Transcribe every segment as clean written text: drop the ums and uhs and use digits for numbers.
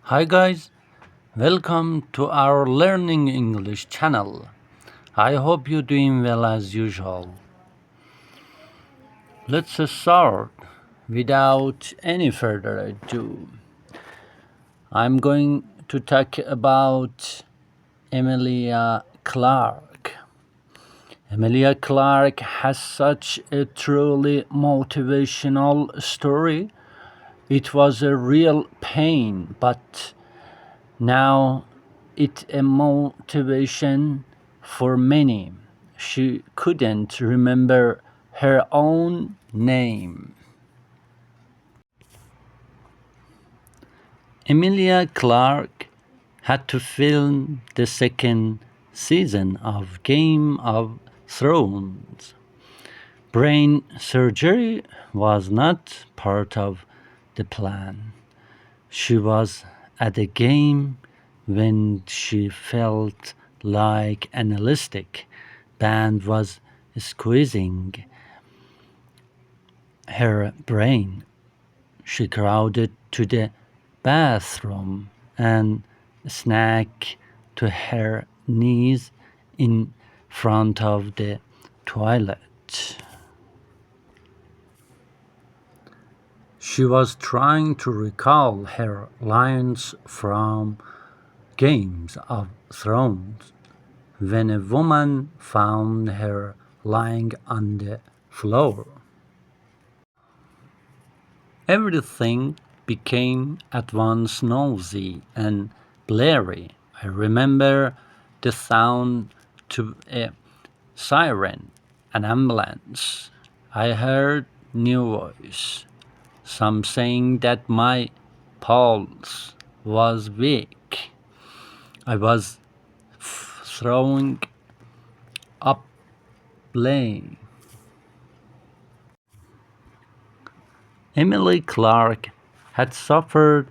Hi guys, welcome to our Learning English channel. I hope you're doing well as usual. Let's start without any further ado. I'm going to talk about Emilia Clarke. Emilia Clarke has such a truly motivational story. It was a real pain, but now it's a motivation for many. She couldn't remember her own name. Emilia Clarke had to film the second season of Game of Thrones. Brain surgery was not part of the plan. She was at a game when she felt like an elastic band was squeezing her brain. She crowded to the bathroom and sank to her knees in front of the toilet. She was trying to recall her lines from Games of Thrones when a woman found her lying on the floor. Everything became at once noisy and blurry. I remember the sound to a siren, an ambulance. I heard new voice, some saying that my pulse was weak. I was throwing up blame. Emily Clarke had suffered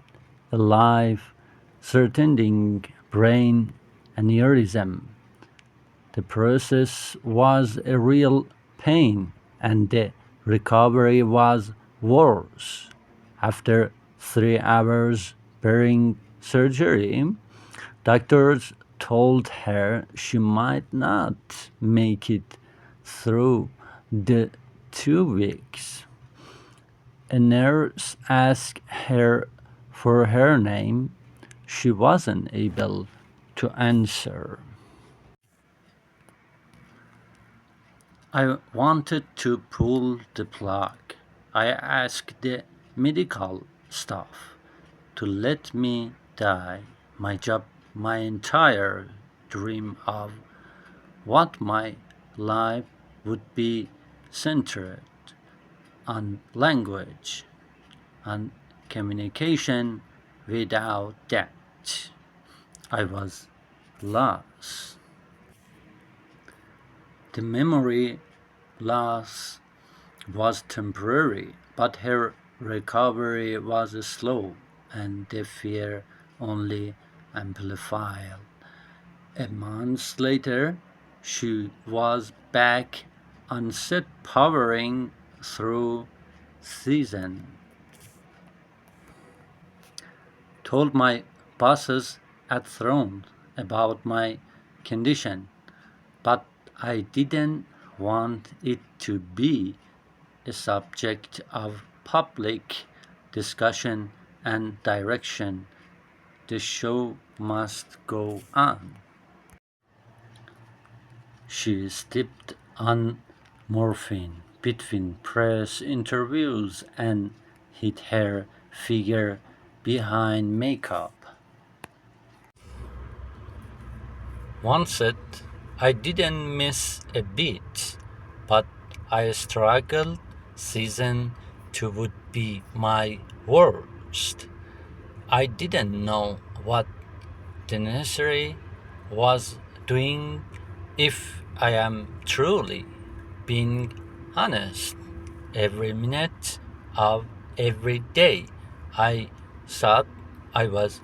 a life-threatening brain aneurysm. The process was a real pain, and the recovery was worse. After 3 hours during surgery, doctors told her she might not make it through the 2 weeks. A nurse asked her for her name. She wasn't able to answer. I wanted to pull the plug. I asked the medical staff to let me die. My job, my entire dream of what my life would be centered on language, on communication. Without that, I was lost. The memory loss was temporary, but her recovery was slow, and the fear only amplified. A month later, she was back on set powering through season. Told my bosses at Throne about my condition, but I didn't want it to be a subject of public discussion and direction. The show must go on. She stepped on morphine between press interviews and hid her figure behind makeup. One said, I didn't miss a beat, but I struggled. Season 2 would be my worst. I didn't know what the necessary was doing. If I am truly being honest, every minute of every day I thought I was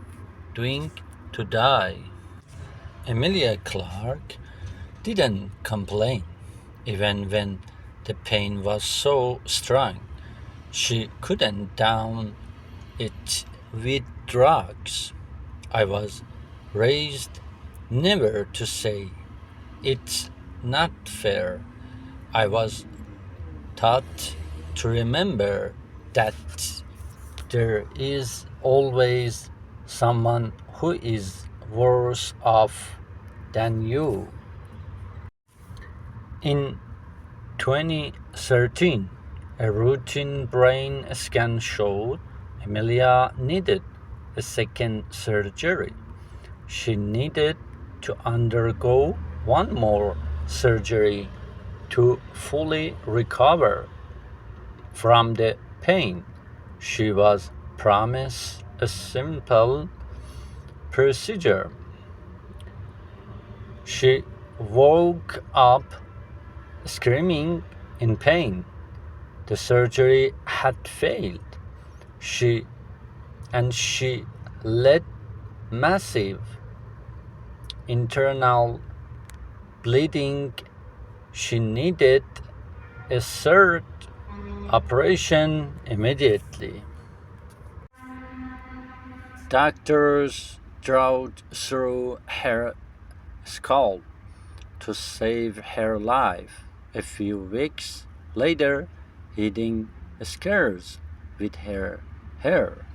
doing to die. Emilia Clarke didn't complain, even when the pain was so strong. She couldn't down it with drugs. I was raised never to say it's not fair. I was taught to remember that there is always someone who is worse off than you. In 2013, a routine brain scan showed Emilia needed a second surgery. She needed to undergo one more surgery to fully recover from the pain. She was promised a simple procedure. She woke up screaming in pain. The surgery had failed. She she let massive internal bleeding. She needed a third operation immediately. Doctors drove through her skull to save her life. A few weeks later, hiding scars with her hair,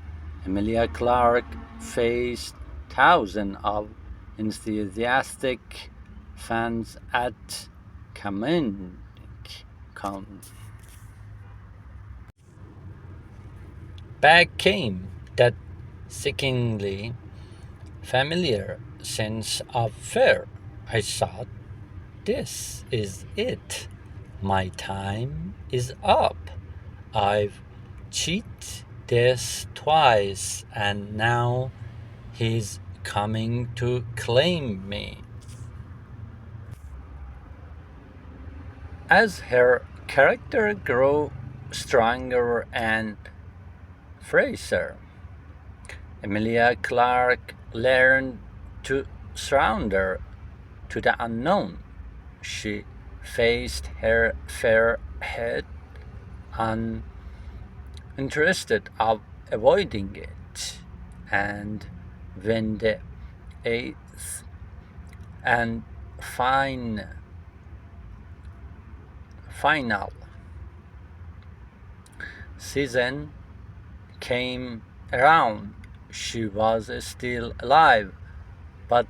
Emilia Clarke faced thousands of enthusiastic fans at Comic Con. Back came that sickeningly familiar sense of fear. I thought, this is it. My time is up. I've cheated this twice and now he's coming to claim me. As her character grew stronger and fiercer, Emilia Clarke learned to surrender to the unknown. She faced her fear head on, interested of avoiding it, and when the eighth and final season came around, she was still alive, but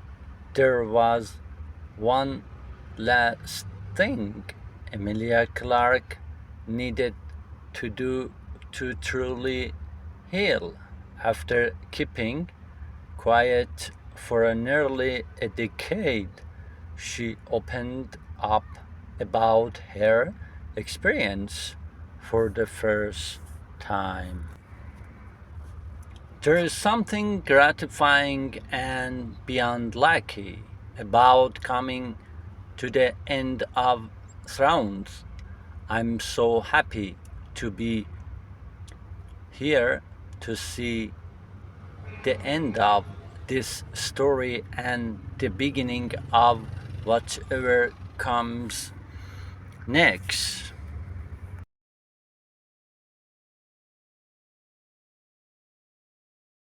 there was one last thing Emilia Clarke needed to do to truly heal. After keeping quiet for nearly a decade, she opened up about her experience for the first time. There is something gratifying and beyond lucky about coming to the end of Thrones. I'm so happy to be here to see the end of this story and the beginning of whatever comes next.